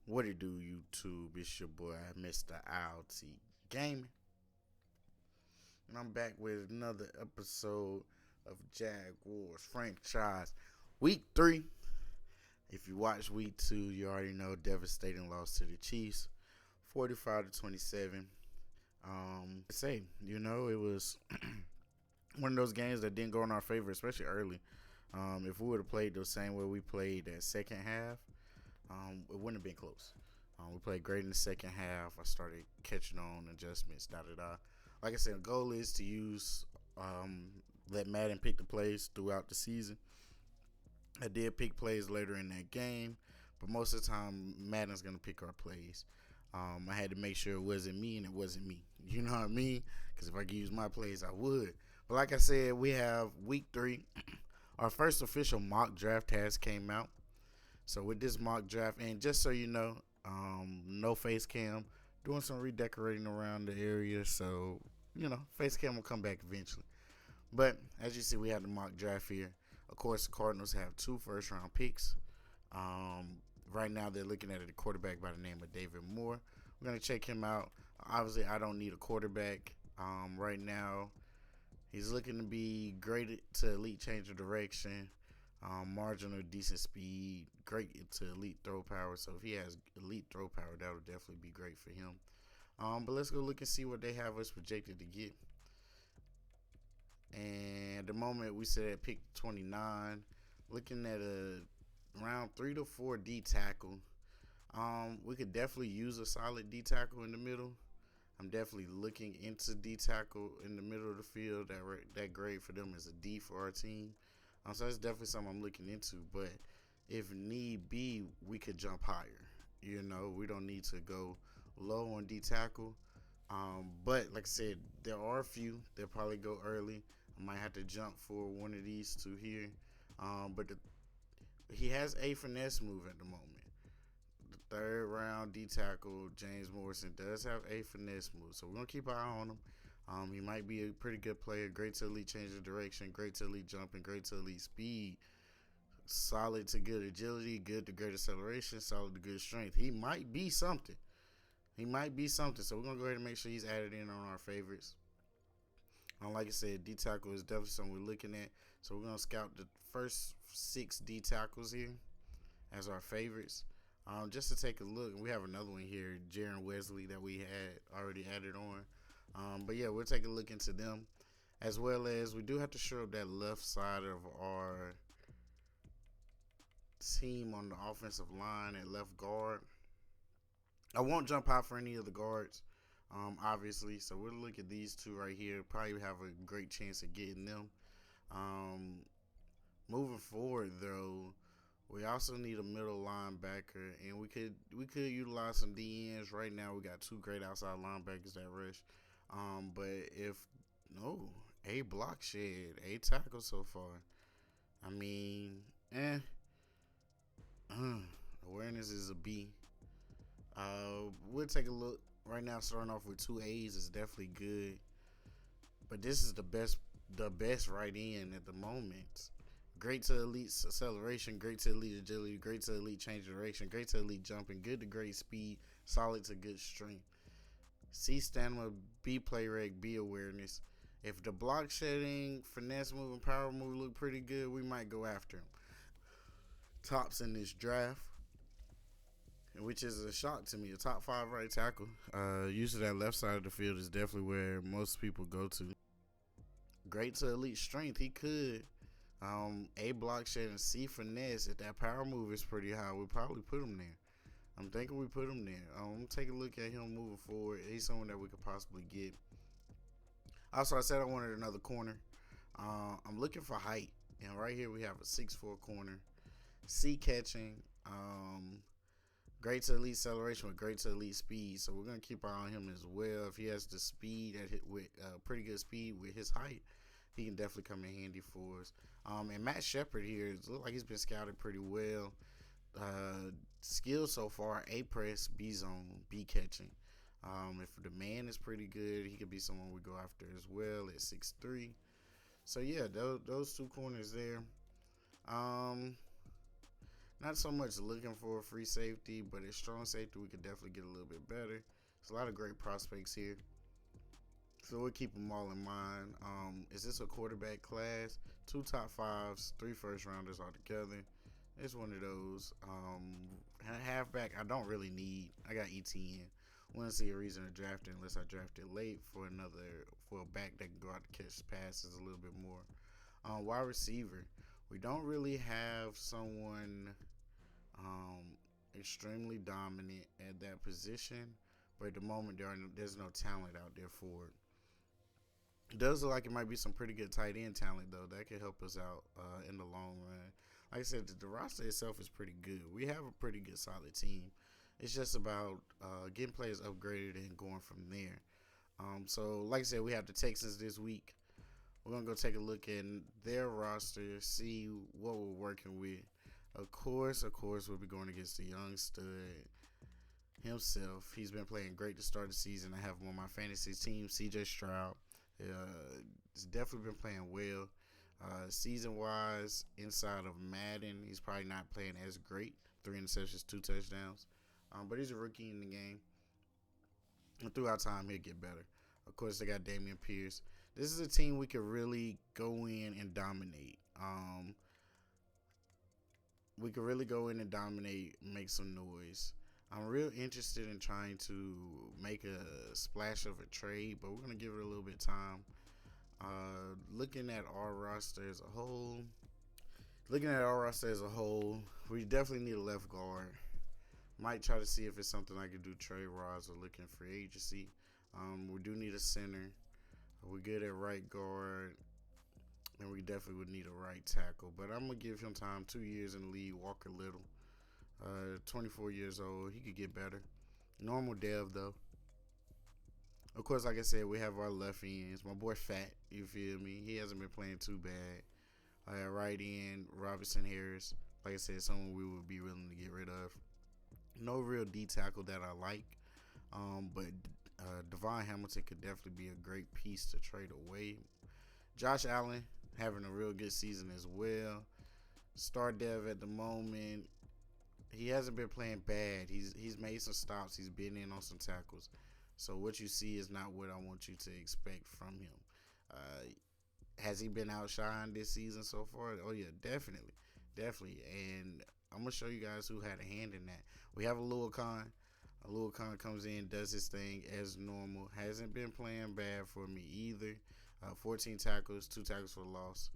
What it do, YouTube? It's your boy, Mr. ALTEE Gaming. And I'm back with another episode of Jaguars franchise. Week 3. If you watch week 2, you already know devastating loss to the Chiefs. 45-27. It was one of those games that didn't go in our favor, especially early. If we would have played the same way we played that second half, it wouldn't have been close. We played great in the second half. I started catching on adjustments, Like I said, the goal is to let Madden pick the plays throughout the season. I did pick plays later in that game, but most of the time, Madden's going to pick our plays. I had to make sure it wasn't me and it wasn't me. You know what I mean? Because if I could use my plays, I would. But like I said, we have week 3. Our first official mock draft has came out. So with this mock draft, and just so you know, no face cam, doing some redecorating around the area. So, face cam will come back eventually. But as you see, we have the mock draft here. Of course, the Cardinals have 2 first-round picks. Right now, they're looking at a quarterback by the name of David Moore. We're going to check him out. Obviously, I don't need a quarterback right now. He's looking to be graded to elite change of direction. Marginal decent speed, great to elite throw power. So if he has elite throw power, that would definitely be great for him. But let's go look and see what they have us projected to get. And at the moment, we sit at pick 29, looking at a round 3 to 4 D tackle. We could definitely use a solid D tackle in the middle. I'm definitely looking into D tackle in the middle of the field. That grade for them is a D for our team. So that's definitely something I'm looking into. But if need be, we could jump higher. We don't need to go low on D tackle. But like I said, there are a few that probably go early. I might have to jump for one of these two here. He has a finesse move at the moment. The 3rd round D tackle, James Morrison, does have a finesse move. So we're going to keep an eye on him. He might be a pretty good player. Great to elite change of direction. Great to elite jumping. Great to elite speed. Solid to good agility. Good to great acceleration. Solid to good strength. He might be something. So we're going to go ahead and make sure he's added in on our favorites. Like I said, D tackle is definitely something we're looking at. So we're going to scout the first 6 D tackles here as our favorites. Just to take a look. We have another one here, Jaron Wesley, that we had already added on. But yeah, we'll take a look into them, as well as we do have to shore up that left side of our team on the offensive line at left guard. I won't jump out for any of the guards, obviously. So we'll look at these 2 right here. Probably have a great chance of getting them. Moving forward, though, we also need a middle linebacker, and we could utilize some DNs. Right now, we got 2 great outside linebackers that rush. But a block shed, a tackle so far. I mean, awareness is a B. We'll take a look. Right now, starting off with 2 A's is definitely good. But this is the best right in at the moment. Great to elite acceleration, great to elite agility, great to elite change of direction, great to elite jumping, good to great speed, solid to good strength. C stamina, B play rate, B awareness. If the block shedding, finesse move, and power move look pretty good, we might go after him. Tops in this draft, which is a shock to me. A top 5 right tackle. Use of that left side of the field is definitely where most people go to. Great to elite strength. He could. A block shed and C finesse. If that power move is pretty high, we'll probably put him there. I'm thinking we put him there. Take a look at him moving forward. He's someone that we could possibly get. Also, I said I wanted another corner. I'm looking for height. And right here we have a 6'4" corner. C catching. Great to elite acceleration with great to elite speed. So we're going to keep our eye on him as well. If he has the speed with pretty good speed with his height, he can definitely come in handy for us. And Matt Shepard here looks like he's been scouted pretty well. Skills so far: A press, B zone, B catching. If the man is pretty good, he could be someone we go after as well at 6'3". So yeah, those 2 corners there. Not so much looking for a free safety, but a strong safety we could definitely get a little bit better. There's a lot of great prospects here. So we'll keep them all in mind. Is this a quarterback class? 2 top 5s, 3 first rounders altogether. It's one of those. Halfback, I don't really need. I got ETN. Wouldn't see a reason to draft it unless I draft it late for a back that can go out to catch passes a little bit more. Wide receiver, we don't really have someone extremely dominant at that position, but at the moment there's no talent out there for it. It does look like it might be some pretty good tight end talent though that could help us out in the long run. Like I said, the roster itself is pretty good. We have a pretty good solid team. It's just about getting players upgraded and going from there. So like I said, we have the Texans this week. We're gonna go take a look at their roster, see what we're working with. Of course, we'll be going against the young stud himself. He's been playing great to start the season. I have him on my fantasy team, CJ Stroud. He's definitely been playing well. Season-wise, inside of Madden, he's probably not playing as great. 3 interceptions, 2 touchdowns. But he's a rookie in the game. And throughout time, he'll get better. Of course, they got Damian Pierce. This is a team we could really go in and dominate. We could really go in and dominate, make some noise. I'm real interested in trying to make a splash of a trade, but we're going to give it a little bit of time. Looking at our roster as a whole, we definitely need a left guard. Might try to see if it's something I could do TREVOR or looking for agency. We do need a center. We're good at right guard, and we definitely would need a right tackle. But I'm going to give him time, 2 years in the league, Walker Little. 24 years old. He could get better. Normal dev, though. Of course, like I said, we have our left ends. My boy Fat, you feel me? He hasn't been playing too bad. Right end, Robinson Harris. Like I said, someone we would be willing to get rid of. No real D tackle that I like. But Devon Hamilton could definitely be a great piece to trade away. Josh Allen having a real good season as well. Star dev at the moment. He hasn't been playing bad. He's made some stops. He's been in on some tackles. So what you see is not what I want you to expect from him. Has he been outshined this season so far? Oh yeah, definitely. And I'm gonna show you guys who had a hand in that. We have a Lil Khan. Lil Khan comes in, does his thing as normal. Hasn't been playing bad for me either. 14 tackles, 2 tackles for loss.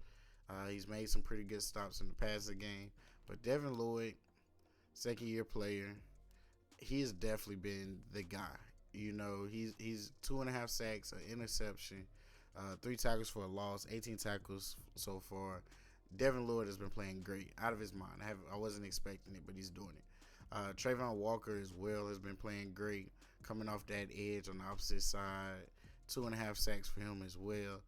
He's made some pretty good stops in the passing game. But Devin Lloyd, second-year player, he has definitely been the guy. You know, he's 2.5 sacks, an interception, 3 tackles for a loss, 18 tackles so far. Devin Lloyd has been playing great, out of his mind. I wasn't expecting it, but he's doing it. Trayvon Walker as well has been playing great, coming off that edge on the opposite side. 2.5 sacks for him as well,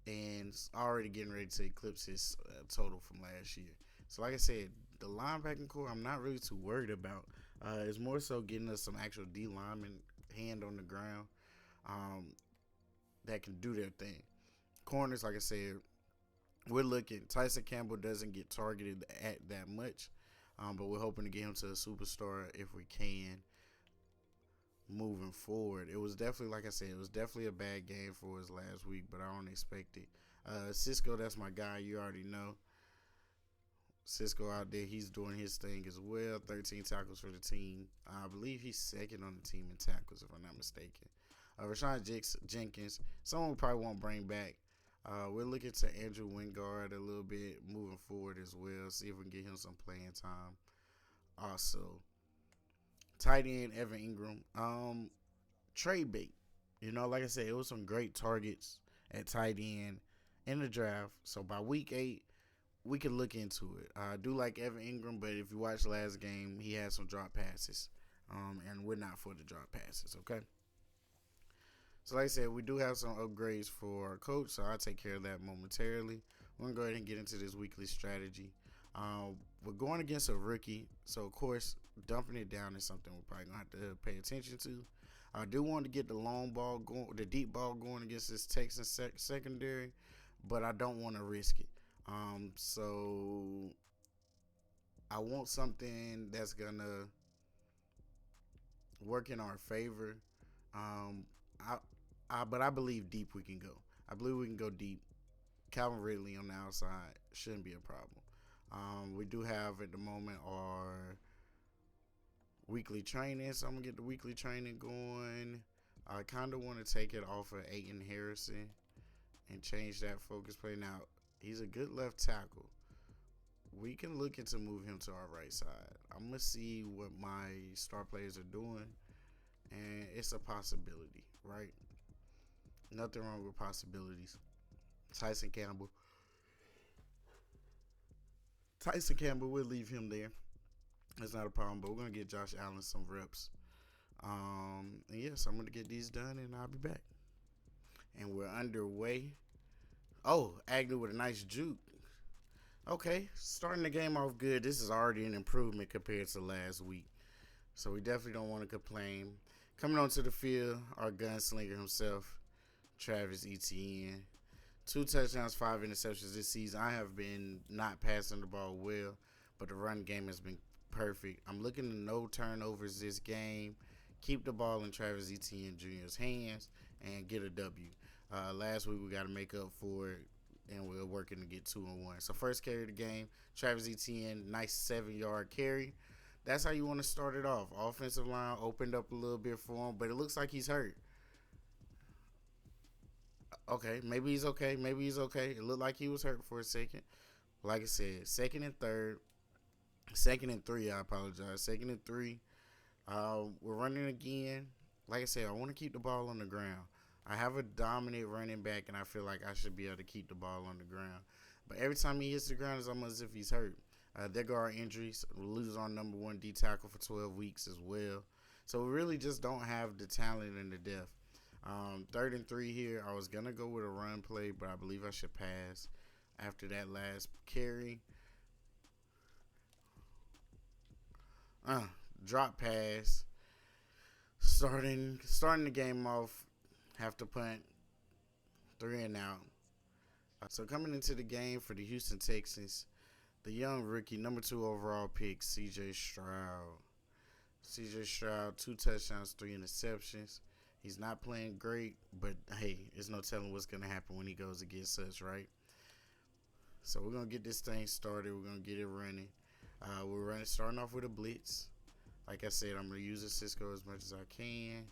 and already getting ready to eclipse his total from last year. So like I said, the linebacking core I'm not really too worried about. It's more so getting us some actual D linemen hand on the ground that can do their thing. Corners, like I said, we're looking. Tyson Campbell doesn't get targeted at that much, but we're hoping to get him to a superstar if we can moving forward. It was definitely, like I said, it was definitely a bad game for us last week, but I don't expect it. Cisco, that's my guy. You already know. Cisco out there, he's doing his thing as well. 13 tackles for the team. I believe he's second on the team in tackles, if I'm not mistaken. Rashawn Jenkins, someone we probably won't bring back. We're looking to Andrew Wingard a little bit moving forward as well. See if we can get him some playing time. Also, tight end Evan Ingram. Trade bait. You know, like I said, it was some great targets at tight end in the draft. So by week 8, we can look into it. I do like Evan Ingram, but if you watch last game, he had some drop passes. And we're not for the drop passes, okay? So like I said, we do have some upgrades for our coach, so I'll take care of that momentarily. We're going to go ahead and get into this weekly strategy. We're going against a rookie, so of course, dumping it down is something we're probably going to have to pay attention to. I do want to get the long ball going, the deep ball going against this Texas secondary, but I don't want to risk it. So I want something that's gonna work in our favor. Um, but I believe deep we can go. I believe we can go deep. Calvin Ridley on the outside shouldn't be a problem. We do have at the moment our weekly training, so I'm gonna get the weekly training going. I kind of want to take it off of Aiden Harrison and change that focus play. Now, he's a good left tackle. We can look into move him to our right side. I'm gonna see what my star players are doing, and it's a possibility, right? Nothing wrong with possibilities. Tyson Campbell. Tyson Campbell, we'll leave him there. That's not a problem, but we're gonna get Josh Allen some reps. And yes, I'm gonna get these done, and I'll be back. And we're underway. Oh, Agnew with a nice juke. Okay, starting the game off good. This is already an improvement compared to last week, so we definitely don't want to complain. Coming onto the field, our gunslinger himself, Travis Etienne. 2 touchdowns, 5 interceptions this season. I have been not passing the ball well, but the run game has been perfect. I'm looking to no turnovers this game. Keep the ball in Travis Etienne Jr.'s hands and get a W. Last week we got to make up for it, and we're working to get 2-1. So first carry of the game, Travis Etienne, nice 7-yard carry. That's how you want to start it off. Offensive line opened up a little bit for him, but it looks like he's hurt. Okay, maybe he's okay. Maybe he's okay. It looked like he was hurt for a second. Like I said, second and 3, I apologize. Second and 3. We're running again. Like I said, I want to keep the ball on the ground. I have a dominant running back, and I feel like I should be able to keep the ball on the ground. But every time he hits the ground, it's almost as if he's hurt. There go our injuries. We lose our number 1 D tackle for 12 weeks as well. So we really just don't have the talent and the depth. 3rd and 3 here. I was going to go with a run play, but I believe I should pass after that last carry. Drop pass. Starting the game off. Have to punt. 3 and out. So coming into the game for the Houston Texans, the young rookie, number 2 overall pick, C.J. Stroud. C.J. Stroud, 2 touchdowns, 3 interceptions. He's not playing great, but hey, there's no telling what's going to happen when he goes against us, right? So we're going to get this thing started. We're going to get it running. We're starting off with a blitz. Like I said, I'm going to use the Cisco as much as I can.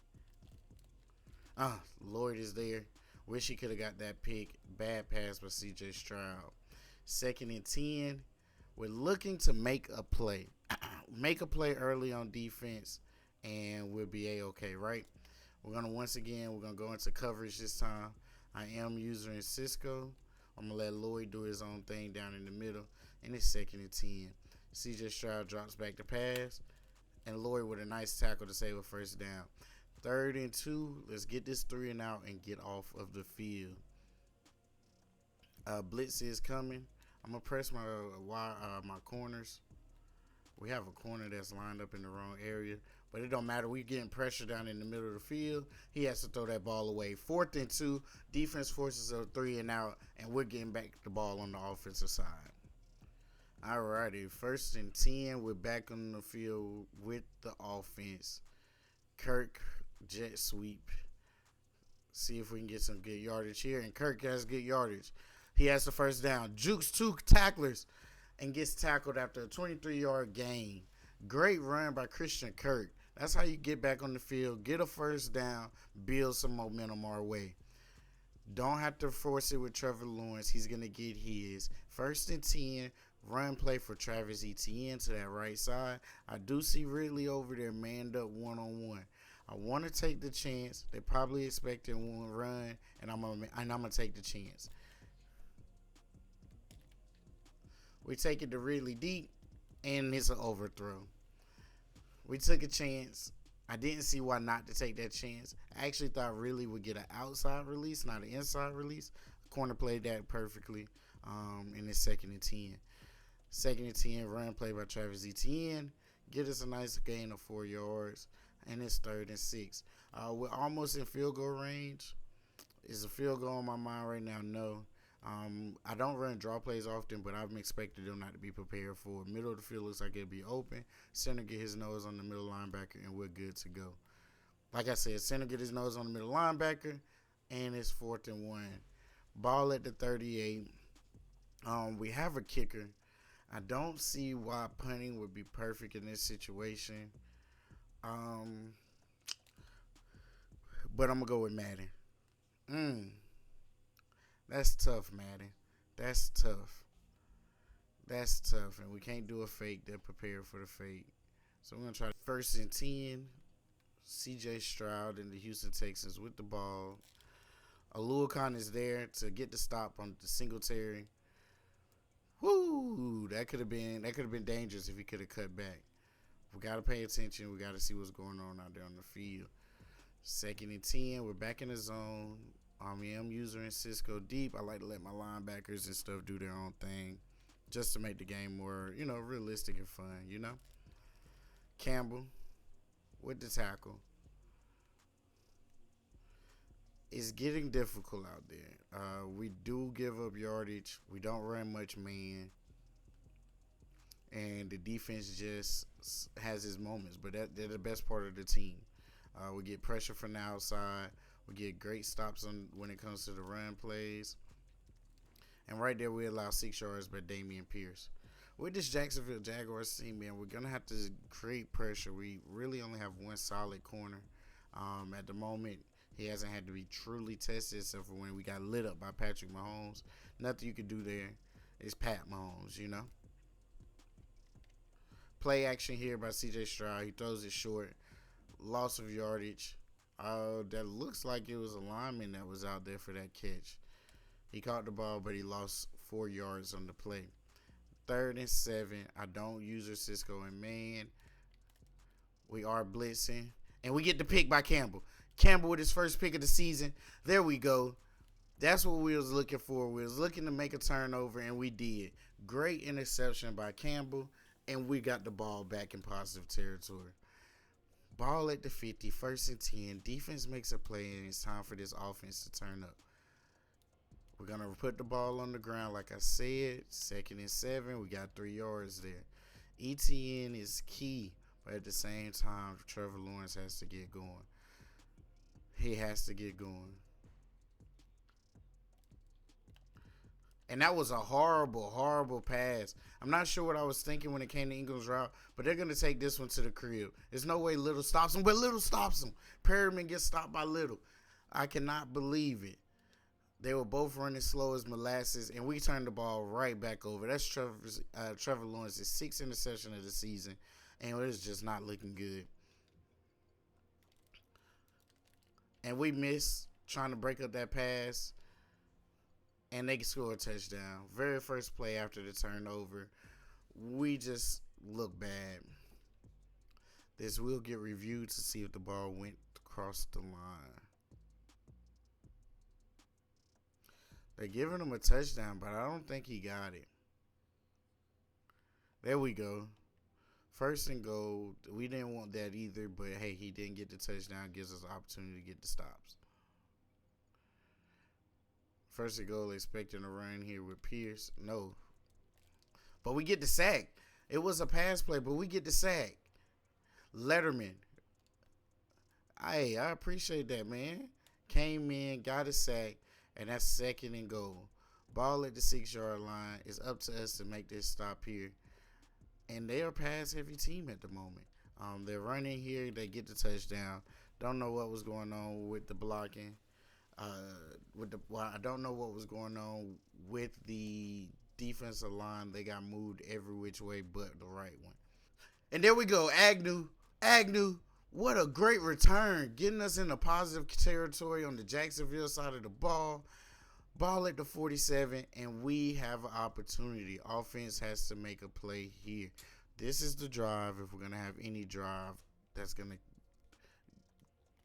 Lloyd is there. Wish he could have got that pick. Bad pass by C.J. Stroud. 2nd and 10. We're looking to make a play. Make a play early on defense, and we'll be A-okay, right? We're going to go into coverage this time. I am using Cisco. I'm going to let Lloyd do his own thing down in the middle. And it's 2nd and 10. C.J. Stroud drops back to pass, and Lloyd with a nice tackle to save a first down. 3rd and 2. Let's get this 3 and out and get off of the field. Blitz is coming. I'm going to press my corners. We have a corner that's lined up in the wrong area, but it don't matter. We're getting pressure down in the middle of the field. He has to throw that ball away. 4th and 2. Defense forces a 3 and out, and we're getting back the ball on the offensive side. Alrighty, 1st and 10. We're back on the field with the offense. Kirk, jet sweep. See if we can get some good yardage here. And Kirk has good yardage. He has the first down. Jukes 2 tacklers and gets tackled after a 23-yard gain. Great run by Christian Kirk. That's how you get back on the field, get a first down, build some momentum our way. Don't have to force it with Trevor Lawrence. He's going to get his. 1st and 10, run play for Travis Etienne to that right side. I do see Ridley over there manned up one-on-one. I want to take the chance. They're probably expecting one run, and I'm gonna take the chance. We take it to Ridley deep, and it's an overthrow. We took a chance. I didn't see why not to take that chance. I actually thought Ridley would get an outside release, not an inside release. Corner played that perfectly in his 2nd and 10. 2nd and 10, run play by Travis Etienne. Get us a nice gain of 4 yards. And it's 3rd and 6. We're almost in field goal range. Is a field goal on my mind right now? No. I don't run draw plays often, but I'm expecting them not to be prepared for. Middle of the field looks like it'll be open. Center get his nose on the middle linebacker, and we're good to go. Like I said, center get his nose on the middle linebacker, and it's 4th and 1. Ball at the 38. We have a kicker. I don't see why punting would be perfect in this situation. Um, but I'm gonna go with Madden. Mm, that's tough, Madden. That's tough. That's tough, and we can't do a fake. They're prepared for the fake. So we're gonna try 1st and 10. C.J. Stroud and the Houston Texans with the ball. Aluakon is there to get the stop on the Singletary. Woo! That could have been dangerous if he could have cut back. We gotta pay attention. We gotta see what's going on out there on the field. 2nd and 10. We're back in the zone. I'm user and Cisco deep. I like to let my linebackers and stuff do their own thing, just to make the game more, realistic and fun. Campbell with the tackle. It's getting difficult out there. We do give up yardage. We don't run much man. And the defense just has its moments. But they're the best part of the team. We get pressure from the outside. We get great stops when it comes to the run plays. And right there, we allow 6 yards by Dameon Pierce. With this Jacksonville Jaguars team, man, we're going to have to create pressure. We really only have one solid corner. At the moment, he hasn't had to be truly tested except for when we got lit up by Patrick Mahomes. Nothing you can do there is Pat Mahomes. Play action here by C.J. Stroud. He throws it short. Loss of yardage. That looks like it was a lineman that was out there for that catch. He caught the ball, but he lost 4 yards on the play. 3rd and 7. I don't use Cisco and man. We are blitzing. And we get the pick by Campbell. Campbell with his first pick of the season. There we go. That's what we was looking for. We was looking to make a turnover, and we did. Great interception by Campbell, and we got the ball back in positive territory. Ball at the 50, 1st and 10. Defense makes a play, and it's time for this offense to turn up. We're going to put the ball on the ground, like I said. 2nd and 7. We got 3 yards there. ETN is key, but at the same time, Trevor Lawrence has to get going. He has to get going. And that was a horrible, horrible pass. I'm not sure what I was thinking when it came to Ingram's route, but they're going to take this one to the crib. There's no way Little stops him, but Little stops him. Perriman gets stopped by Little. I cannot believe it. They were both running slow as molasses, and we turned the ball right back over. That's Trevor Lawrence's 6th interception of the season, and it's just not looking good. And we missed trying to break up that pass, and they score a touchdown. Very first play after the turnover. We just look bad. This will get reviewed to see if the ball went across the line. They're giving him a touchdown, but I don't think he got it. There we go. 1st and goal. We didn't want that either, but hey, he didn't get the touchdown. Gives us an opportunity to get the stops. 1st and goal, expecting a run here with Pierce. No. But we get the sack. It was a pass play, but we get the sack. Letterman. Hey, I appreciate that, man. Came in, got a sack, and that's 2nd and goal. Ball at the 6-yard line. It's up to us to make this stop here. And they're a pass-heavy team at the moment. They're running here. They get the touchdown. Don't know what was going on with the blocking. I don't know what was going on with the defensive line. They got moved every which way but the right one. And there we go. Agnew. What a great return. Getting us in a positive territory on the Jacksonville side of the ball. Ball at the 47, and we have an opportunity. Offense has to make a play here. This is the drive, if we're going to have any drive, that's going to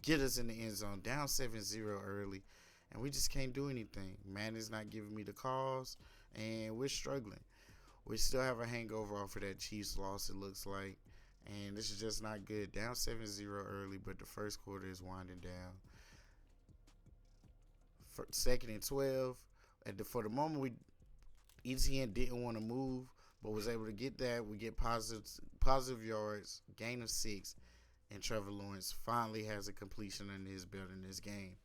get us in the end zone. Down 7-0 early, and we just can't do anything. Madden's not giving me the calls, and we're struggling. We still have a hangover off of that Chiefs loss, it looks like, and this is just not good. Down 7-0 early, but the first quarter is winding down. 2nd and 12. For the moment, ETN didn't want to move, but was able to get that. We get positive yards, gain of 6, and Trevor Lawrence finally has a completion under his belt in this game.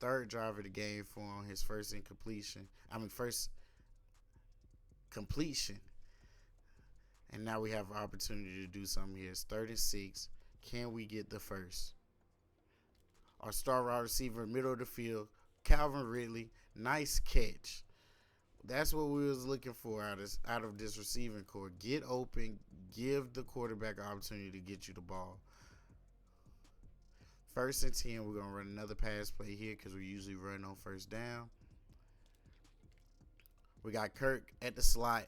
Third drive of the game for him, his first first completion. And now we have an opportunity to do something here. It's 3rd and 6. Can we get the first? Our star wide receiver, middle of the field, Calvin Ridley, nice catch. That's what we was looking for out of this receiving core. Get open, give the quarterback an opportunity to get you the ball. 1st and 10, we're going to run another pass play here because we usually run on 1st down. We got Kirk at the slot.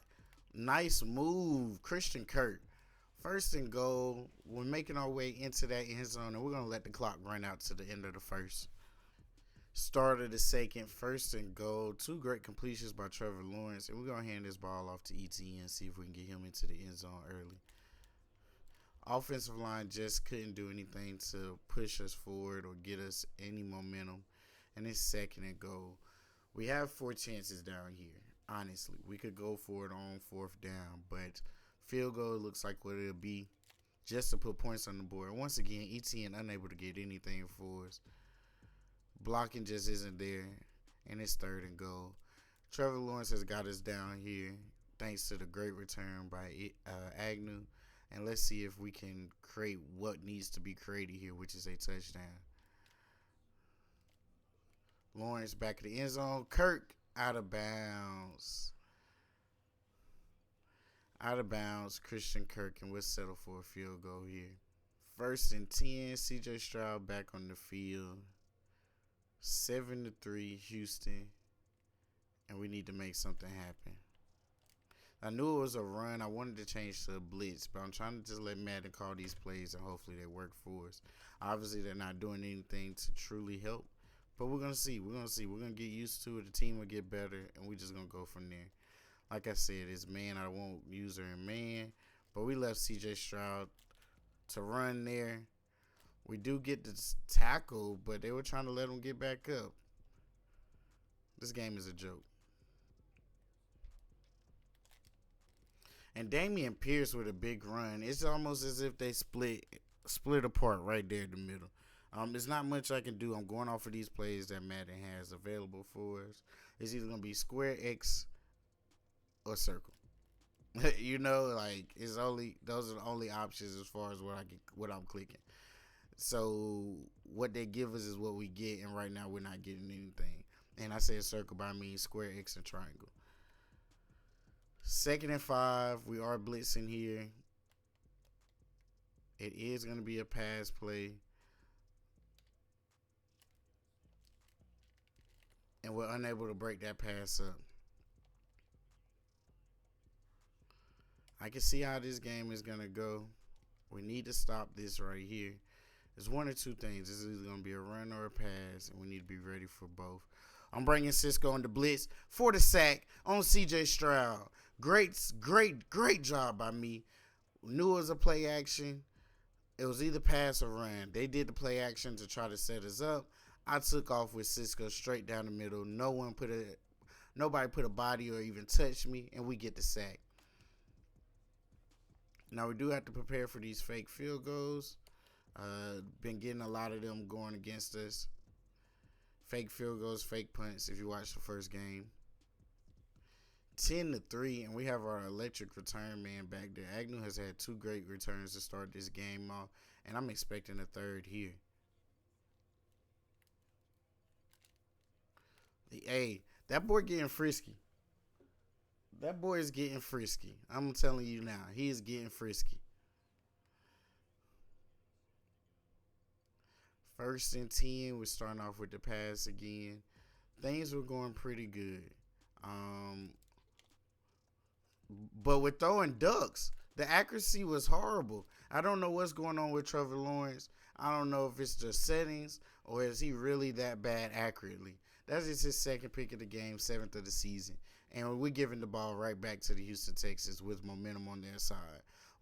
Nice move, Christian Kirk. 1st and goal. We're making our way into that end zone, and we're going to let the clock run out to the end of the 1st. Start of the 2nd, 1st and goal. 2 great completions by Trevor Lawrence, and we're going to hand this ball off to ETN and see if we can get him into the end zone early. Offensive line just couldn't do anything to push us forward or get us any momentum. And it's 2nd and goal. We have 4 chances down here. Honestly, we could go for it on 4th down, but field goal looks like what it'll be just to put points on the board. Once again, ETN unable to get anything for us. Blocking just isn't there, and it's 3rd and goal. Trevor Lawrence has got us down here thanks to the great return by Agnew, and let's see if we can create what needs to be created here, which is a touchdown. Lawrence back at the end zone. Kirk out of bounds. Out of bounds, Christian Kirk, and we'll settle for a field goal here. 1st and 10, CJ Stroud back on the field. 7-3, Houston, and we need to make something happen. I knew it was a run. I wanted to change to a blitz, but I'm trying to just let Madden call these plays, and hopefully they work for us. Obviously, they're not doing anything to truly help, but we're going to see. We're going to see. We're going to get used to it. The team will get better, and we're just going to go from there. Like I said, it's man. I won't use her in man, but we left CJ Stroud to run there. We do get the tackle, but they were trying to let him get back up. This game is a joke. And Dameon Pierce with a big run. It's almost as if they split apart right there in the middle. There's not much I can do. I'm going off of these plays that Madden has available for us. It's either going to be square, X, or circle. You know, like those are the only options as far as what I'm clicking. So what they give us is what we get, and right now we're not getting anything. And I say circle, but I mean square, X, and triangle. 2nd and 5, we are blitzing here. It is going to be a pass play. And we're unable to break that pass up. I can see how this game is going to go. We need to stop this right here. There's one or two things. This is either going to be a run or a pass, and we need to be ready for both. I'm bringing Cisco on the blitz for the sack on CJ Stroud. Great job by me. Knew it was a play action. It was either pass or run. They did the play action to try to set us up. I took off with Cisco straight down the middle. Nobody put a body or even touched me, and we get the sack. Now we do have to prepare for these fake field goals. Been getting a lot of them going against us. Fake field goals, fake punts, if you watch the first game. 10-3, and we have our electric return man back there. Agnew has had 2 great returns to start this game off, and I'm expecting a 3rd here. Hey, that boy getting frisky. That boy is getting frisky. I'm telling you now, he is getting frisky. 1st and 10, we're starting off with the pass again. Things were going pretty good. But with throwing ducks, the accuracy was horrible. I don't know what's going on with Trevor Lawrence. I don't know if it's just settings or is he really that bad accurately. That is his 2nd pick of the game, 7th of the season. And we're giving the ball right back to the Houston Texans with momentum on their side.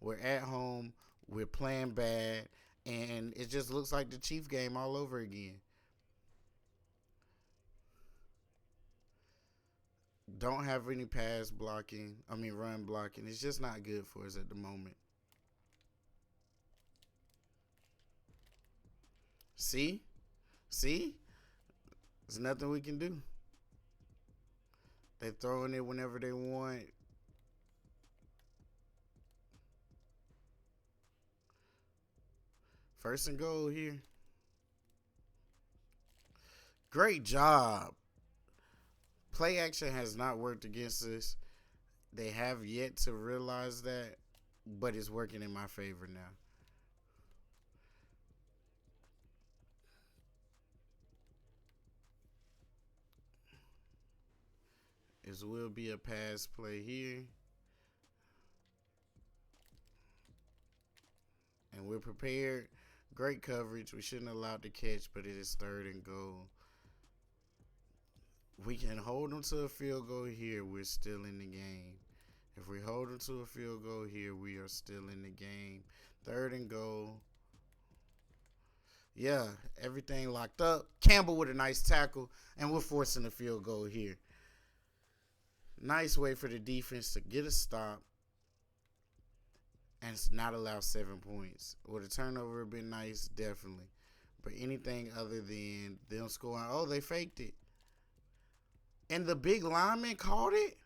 We're at home. We're playing bad. And it just looks like the Chief game all over again. Don't have any pass blocking. I mean, run blocking. It's just not good for us at the moment. See? See? There's nothing we can do. They throwing it whenever they want. First and goal here. Great job. Play action has not worked against us. They have yet to realize that, but it's working in my favor now. This will be a pass play here. And we're prepared. Great coverage. We shouldn't allow the catch, but it is third and goal. We can hold them to a field goal here. We're still in the game. If we hold them to a field goal here, we are still in the game. Third and goal. Yeah, everything locked up. Campbell with a nice tackle, and we're forcing a field goal here. Nice way for the defense to get a stop and not allow 7 points. Would a turnover have been nice? Definitely. But anything other than them scoring, oh, they faked it. And the big lineman caught it?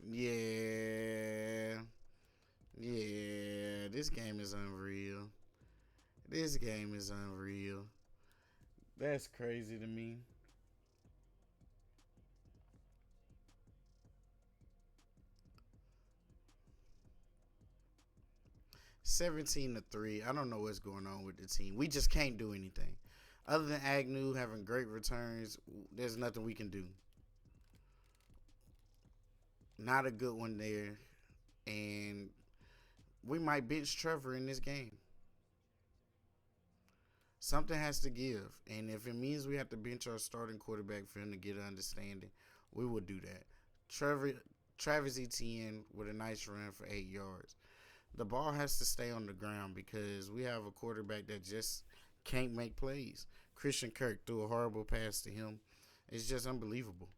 Yeah. Yeah. This game is unreal. This game is unreal. That's crazy to me. 17-3. I don't know what's going on with the team. We just can't do anything. Other than Agnew having great returns, there's nothing we can do. Not a good one there. And we might bench Trevor in this game. Something has to give. And if it means we have to bench our starting quarterback for him to get an understanding, we will do that. Travis Etienne with a nice run for 8 yards. The ball has to stay on the ground because we have a quarterback that just can't make plays. Christian Kirk threw a horrible pass to him. It's just unbelievable.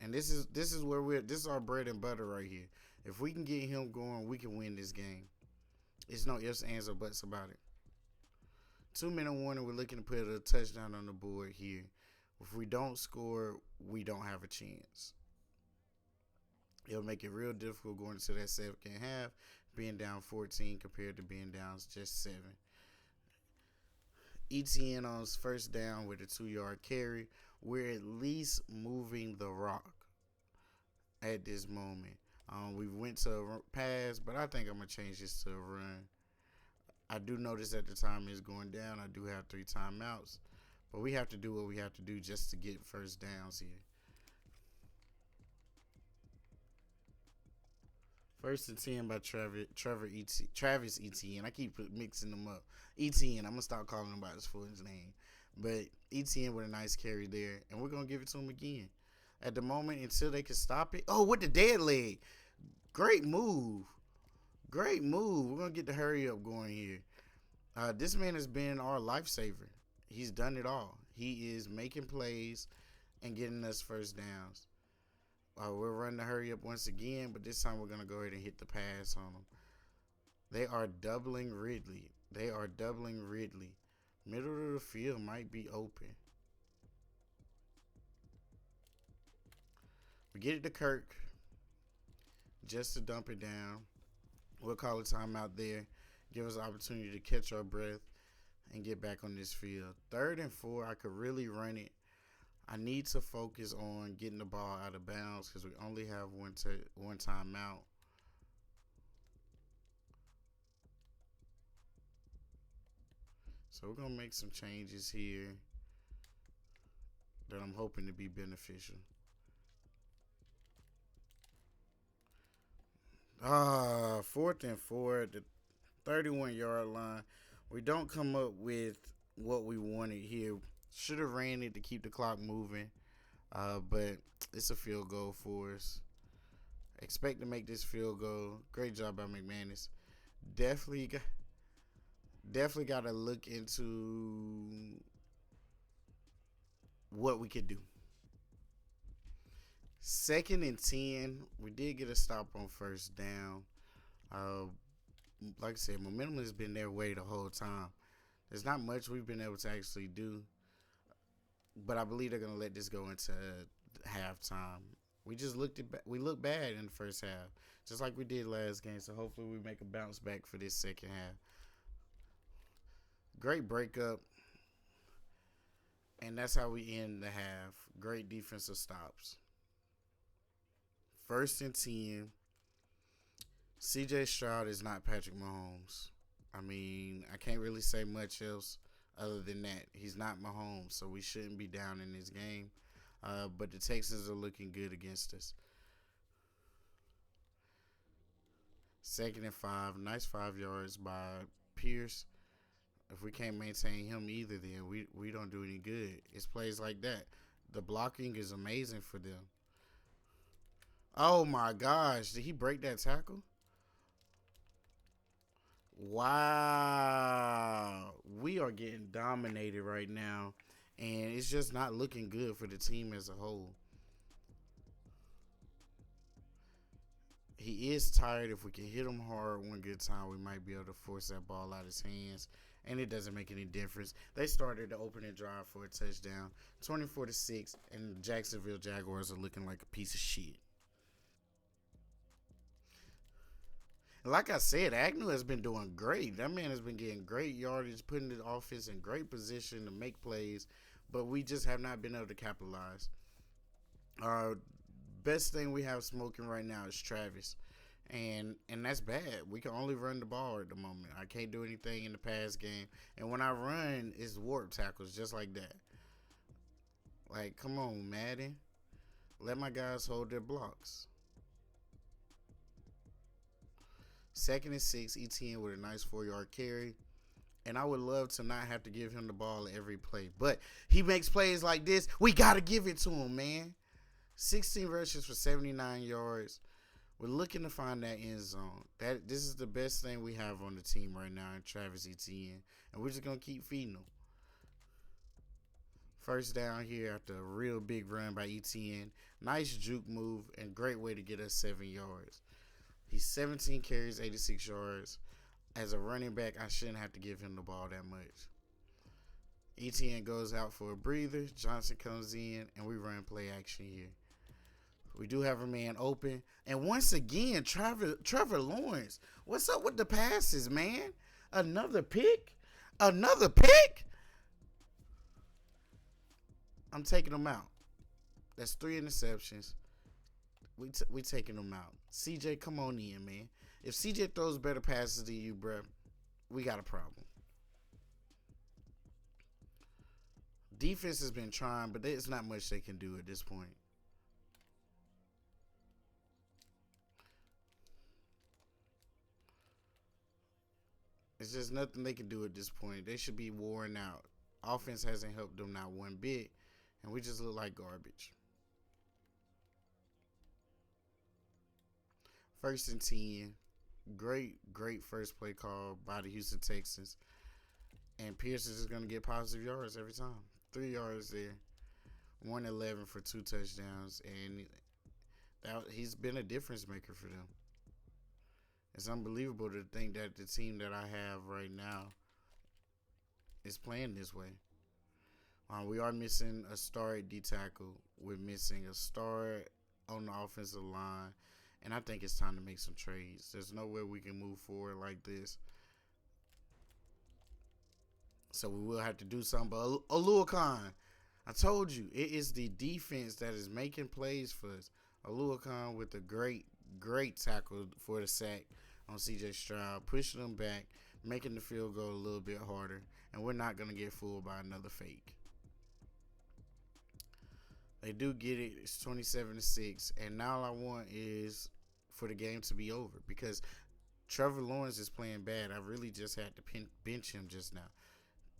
And this is where this is our bread and butter right here. If we can get him going, we can win this game. It's no ifs, ands, or buts about it. 2-minute warning. We're looking to put a touchdown on the board here. If we don't score, we don't have a chance. It'll make it real difficult going into that second half, being down 14 compared to being down just 7. ETN on his first down with a 2-yard carry. We're at least moving the rock at this moment. We went to a pass, but I think I'm going to change this to a run. I do notice that the time is going down. I do have 3 timeouts, but we have to do what we have to do just to get first downs here. First and 10 by Travis Etienne. I keep mixing them up. Etienne. I'm going to stop calling him by his full name. But Etienne with a nice carry there. And we're going to give it to him again. At the moment, until they can stop it. Oh, with the dead leg. Great move. Great move. We're going to get the hurry up going here. This man has been our lifesaver. He's done it all. He is making plays and getting us first downs. We'll run the hurry up once again, but this time we're going to go ahead and hit the pass on them. They are doubling Ridley. Middle of the field might be open. We get it to Kirk just to dump it down. We'll call a timeout there. Give us an opportunity to catch our breath and get back on this field. 3rd and 4, I could really run it. I need to focus on getting the ball out of bounds because we only have one timeout. So we're going to make some changes here that I'm hoping to be beneficial. 4th and 4 at the 31-yard line. We don't come up with what we wanted here. Should have ran it to keep the clock moving, but it's a field goal for us. Expect to make this field goal. Great job by McManus. Definitely Definitely got to look into what we could do. 2nd and 10. We did get a stop on first down. Uh, like I said, momentum has been their way the whole time. There's not much we've been able to actually do, but I believe they're gonna let this go into halftime. We just we looked bad in the first half, just like we did last game. So hopefully we make a bounce back for this second half. Great breakup, and that's how we end the half. Great defensive stops. 1st and 10. CJ Stroud is not Patrick Mahomes. I mean, I can't really say much else other than that. He's not Mahomes, so we shouldn't be down in this game. But the Texans are looking good against us. 2nd and 5. Nice 5 yards by Pierce. If we can't maintain him either, then we don't do any good. It's plays like that. The blocking is amazing for them. Oh my gosh, did he break that tackle? Wow. We are getting dominated right now, and it's just not looking good for the team as a whole. He is tired. If we can hit him hard one good time, we might be able to force that ball out of his hands, and it doesn't make any difference. They started the opening drive for a touchdown, 24-6, and the Jacksonville Jaguars are looking like a piece of shit. Like I said, Agnew has been doing great. That man has been getting great yardage, putting the offense in great position to make plays, but we just have not been able to capitalize. Our best thing we have smoking right now is Travis, and that's bad. We can only run the ball at the moment. I can't do anything in the pass game, and when I run, it's warp tackles just like that. Like, come on, Madden, let my guys hold their blocks. 2nd and 6, ETN with a nice 4-yard carry. And I would love to not have to give him the ball every play. But he makes plays like this. We got to give it to him, man. 16 rushes for 79 yards. We're looking to find that end zone. This is the best thing we have on the team right now in Travis Etienne. And we're just going to keep feeding him. First down here after a real big run by Etienne. Nice juke move and great way to get us 7 yards. He's 17 carries, 86 yards. As a running back, I shouldn't have to give him the ball that much. ETN goes out for a breather. Johnson comes in, and we run play action here. We do have a man open. And once again, Trevor Lawrence. What's up with the passes, man? Another pick? Another pick? I'm taking them out. That's 3 interceptions. We taking them out. CJ, come on in, man. If CJ throws better passes than you, bro, we got a problem. Defense has been trying, but there's not much they can do at this point. It's just nothing they can do at this point. They should be worn out. Offense hasn't helped them not one bit, and we just look like garbage. 1st and 10. Great first play call by the Houston Texans. And Pierce is just going to get positive yards every time. 3 yards there. 111 for 2 touchdowns. And he's been a difference maker for them. It's unbelievable to think that the team that I have right now is playing this way. We are missing a star at D tackle. We're missing a star on the offensive line. And I think it's time to make some trades. There's no way we can move forward like this. So we will have to do something. But Alua Khan, I told you, it is the defense that is making plays for us. Alua Khan with a great tackle for the sack on CJ Stroud, pushing them back, making the field goal a little bit harder. And we're not going to get fooled by another fake. They do get it. It's 27-6, and now all I want is for the game to be over because Trevor Lawrence is playing bad. I really just had to bench him just now.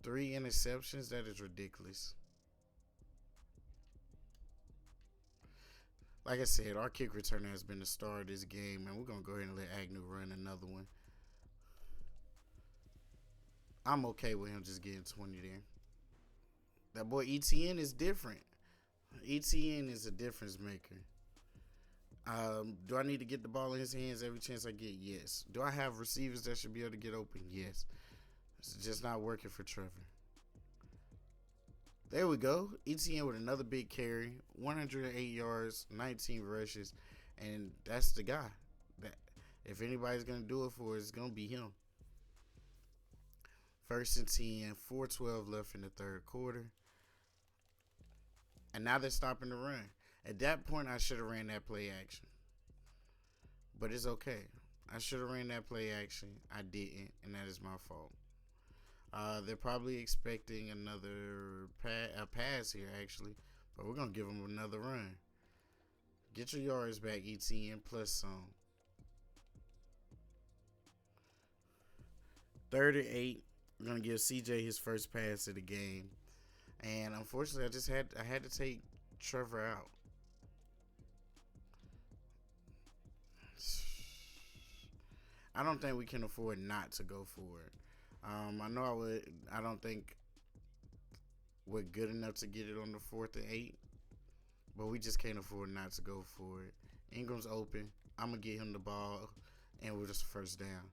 3 interceptions. That is ridiculous. Like I said, our kick returner has been the star of this game, and we're gonna go ahead and let Agnew run another one. I'm okay with him just getting 20 there. That boy ETN is different. ETN is a difference maker. Do I need to get the ball in his hands every chance I get? Yes. Do I have receivers that should be able to get open? Yes. It's just not working for Trevor. There we go. ETN with another big carry, 108 yards, 19 rushes, and that's the guy. That if anybody's gonna do it for us, it's gonna be him. 1st and 10, 4:12 left in the third quarter, and now they're stopping the run. At that point, I should have ran that play action, but it's okay. I should have ran that play action. I didn't, and that is my fault. They're probably expecting another pass here, actually, but we're gonna give them another run. Get your yards back, ETN, plus some. 3rd and 8. We're gonna give CJ his first pass of the game, and unfortunately, I had to take Trevor out. I don't think we can afford not to go for it. I know I would. I don't think we're good enough to get it on the 4th and 8, but we just can't afford not to go for it. Ingram's open. I'm gonna get him the ball, and we're just first down.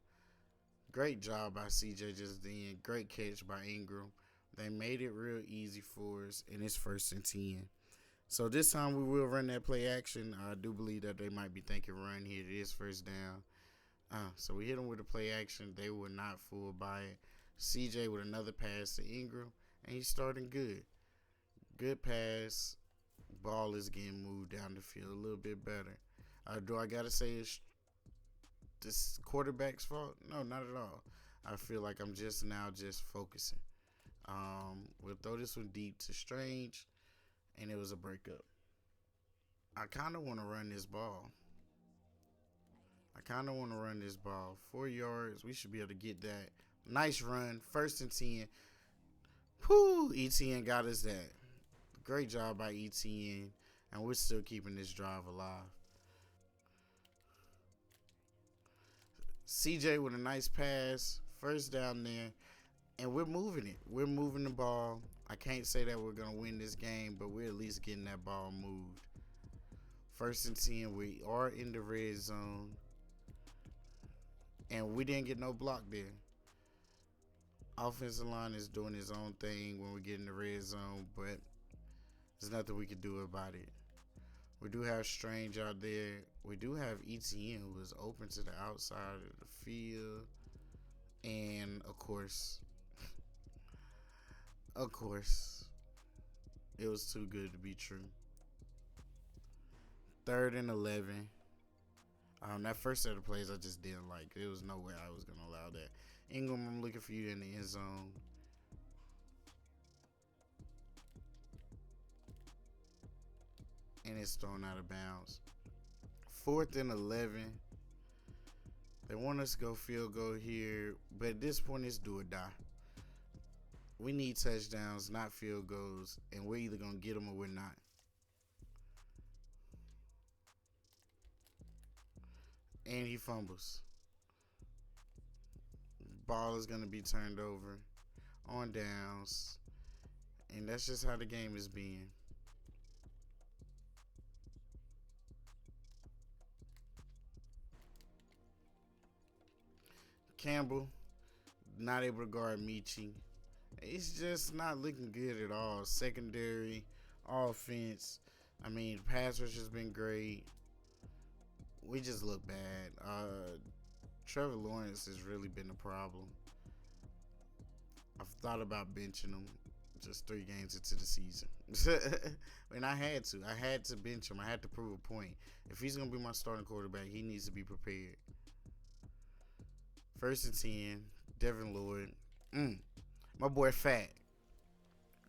Great job by CJ just then. Great catch by Ingram. They made it real easy for us, and it's 1st and 10. So this time we will run that play action. I do believe that they might be thinking run here. It is first down. So we hit them with a play action. They were not fooled by it. CJ with another pass to Ingram, and he's starting good. Good pass. Ball is getting moved down the field a little bit better. Do I got to say it's this quarterback's fault? No, not at all. I feel like I'm just focusing. We'll throw this one deep to Strange, and it was a breakup. I kind of want to run this ball. 4 yards. We should be able to get that. Nice run. 1st and 10. Whew, ETN got us that. Great job by ETN, and we're still keeping this drive alive. CJ with a nice pass. First down there, and we're moving it. We're moving the ball. I can't say that we're going to win this game, but we're at least getting that ball moved. 1st and 10. We are in the red zone, and we didn't get no block there. Offensive line is doing his own thing when we get in the red zone, but there's nothing we can do about it. We do have Strange out there. We do have ETN, who is open to the outside of the field. And, of course, it was too good to be true. 3rd and 11. That first set of plays I just didn't like. There was no way I was going to allow that. Ingram, I'm looking for you in the end zone. And it's thrown out of bounds. 4th and 11. They want us to go field goal here, but at this point it's do or die. We need touchdowns, not field goals, and we're either going to get them or we're not. And he fumbles. Ball is going to be turned over on downs, and that's just how the game is being. Campbell, not able to guard Michi. It's just not looking good at all. Secondary, offense. I mean, pass rush has been great. We just look bad. Trevor Lawrence has really been a problem. I've thought about benching him just 3 games into the season. And I had to bench him. I had to prove a point. If he's going to be my starting quarterback, he needs to be prepared. 1st and 10, Devin Lloyd. My boy Fat.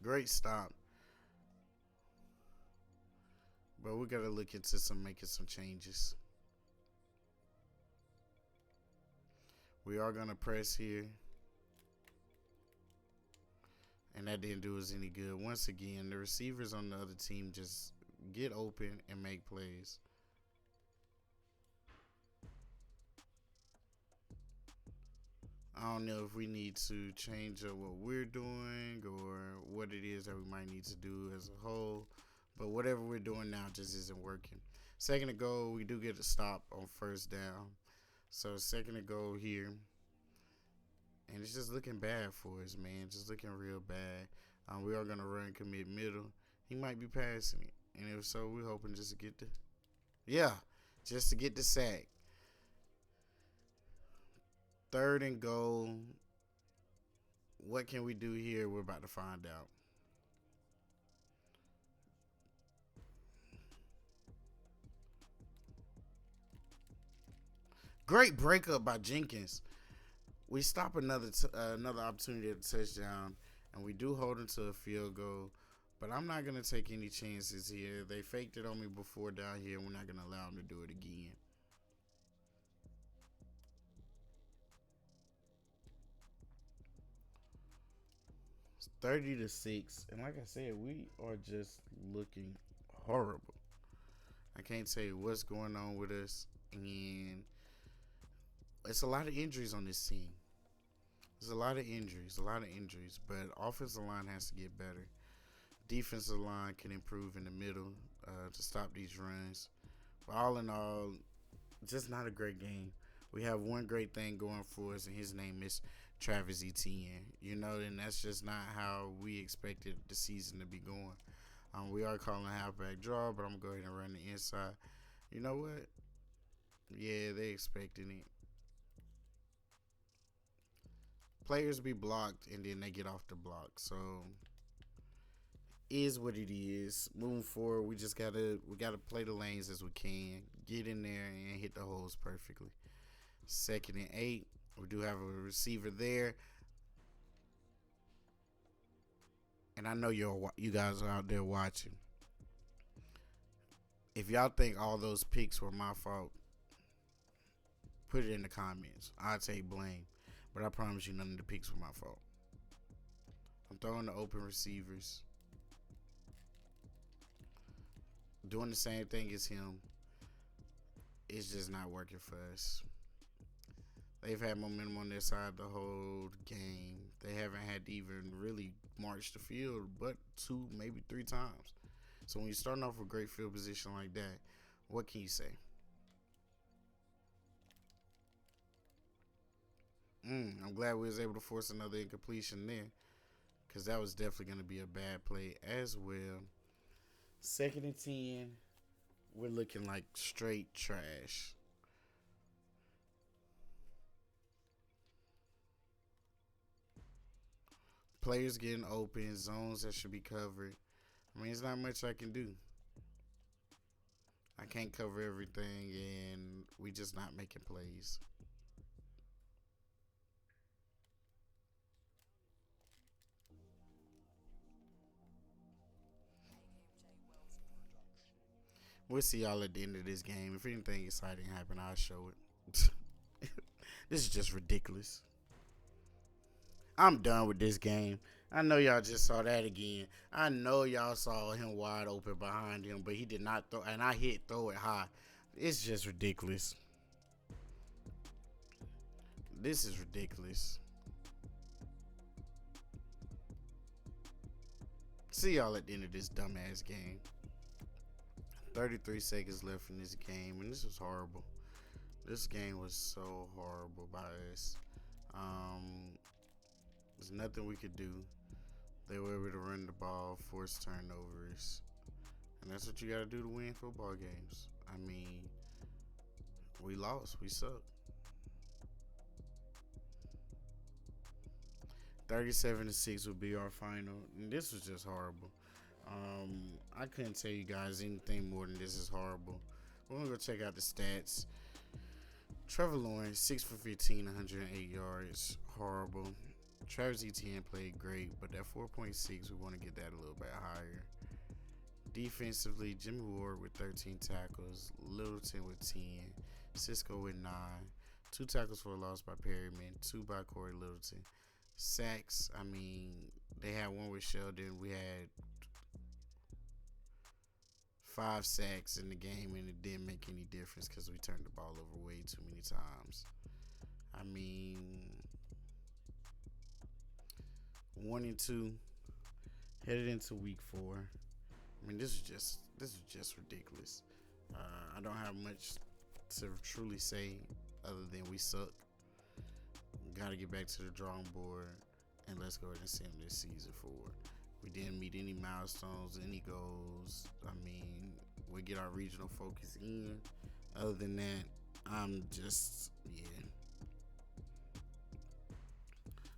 Great stop. But we got to look into making some changes. We are going to press here. And that didn't do us any good. Once again, the receivers on the other team just get open and make plays. I don't know if we need to change up what we're doing or what it is that we might need to do as a whole. But whatever we're doing now just isn't working. Second and goal, we do get a stop on first down. So second and goal here. And it's just looking bad for us, man. Just looking real bad. We are going to run commit middle. He might be passing it. And if so, we're hoping just to get the... Yeah, just to get the sack. Third and goal. What can we do here? We're about to find out. Great breakup by Jenkins. We stop another opportunity at the touchdown, and we do hold into a field goal. But I'm not going to take any chances here. They faked it on me before down here. We're not going to allow them to do it again. It's 30-6. And like I said, we are just looking horrible. I can't tell you what's going on with us. And it's a lot of injuries on this team. There's a lot of injuries. But offensive line has to get better. Defensive line can improve in the middle to stop these runs. But all in all, just not a great game. We have one great thing going for us, and his name is Travis Etienne. You know, and that's just not how we expected the season to be going. We are calling a halfback draw, but I'm going to go ahead and run the inside. You know what? Yeah, they expecting it. Players be blocked, and then they get off the block. So, is what it is. Moving forward, we gotta play the lanes as we can. Get in there and hit the holes perfectly. 2nd and 8. We do have a receiver there. And I know you guys are out there watching. If y'all think all those picks were my fault, put it in the comments. I'll take blame. But I promise you none of the picks were my fault. I'm throwing the open receivers. Doing the same thing as him. It's just not working for us. They've had momentum on their side the whole game. They haven't had to even really march the field but 2, maybe 3 times. So when you're starting off with a great field position like that, what can you say? I'm glad we was able to force another incompletion there, because that was definitely going to be a bad play as well. 2nd and 10, we're looking like straight trash. Players getting open, zones that should be covered. I mean, it's not much I can do. I can't cover everything, and we just not making plays. We'll see y'all at the end of this game. If anything exciting happen, I'll show it. This is just ridiculous. I'm done with this game. I know y'all just saw that again. I know y'all saw him wide open behind him, but he did not throw, and I hit throw it high. It's just ridiculous. This is ridiculous. See y'all at the end of this dumbass game. 33 seconds left in this game, and this was horrible. This game was so horrible by us. There's nothing we could do. They were able to run the ball, force turnovers, and that's what you got to do to win football games. I mean, we lost. We suck. 37-6 would be our final, and this was just horrible. I couldn't tell you guys anything more than this is horrible. We're gonna go check out the stats. Trevor Lawrence, 6 for 15, 108 yards. Horrible. Travis Etienne played great, but that 4.6, we want to get that a little bit higher. Defensively, Jimmy Ward with 13 tackles, Littleton with 10, Cisco with 9, 2 tackles for a loss by Perryman, 2 by Corey Littleton. Sacks, I mean, they had one with Sheldon. We had 5 sacks in the game, and it didn't make any difference because we turned the ball over way too many times. I mean, 1-2, headed into week 4. I mean, this is just ridiculous. I don't have much to truly say other than we suck. Got to get back to the drawing board and let's go ahead and send this season forward. We didn't meet any milestones, any goals. I mean, we get our regional focus in. Other than that, I'm just, yeah.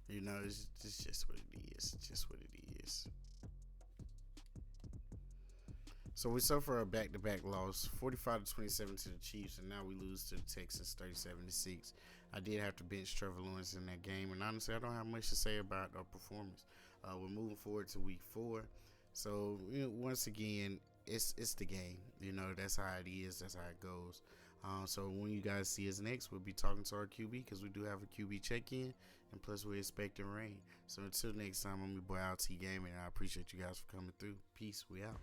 You know, it's just what it is. It's just what it is. So we suffer a back-to-back loss, 45-27 to the Chiefs, and now we lose to the Texans, 37-6. I did have to bench Trevor Lawrence in that game, and honestly, I don't have much to say about our performance. We're moving forward to week 4, so once again, it's the game. You know, that's how it is. That's how it goes. So when you guys see us next, we'll be talking to our QB because we do have a QB check-in, and plus we're expecting rain. So until next time, I'm your boy ALTEE Gaming, and I appreciate you guys for coming through. Peace. We out.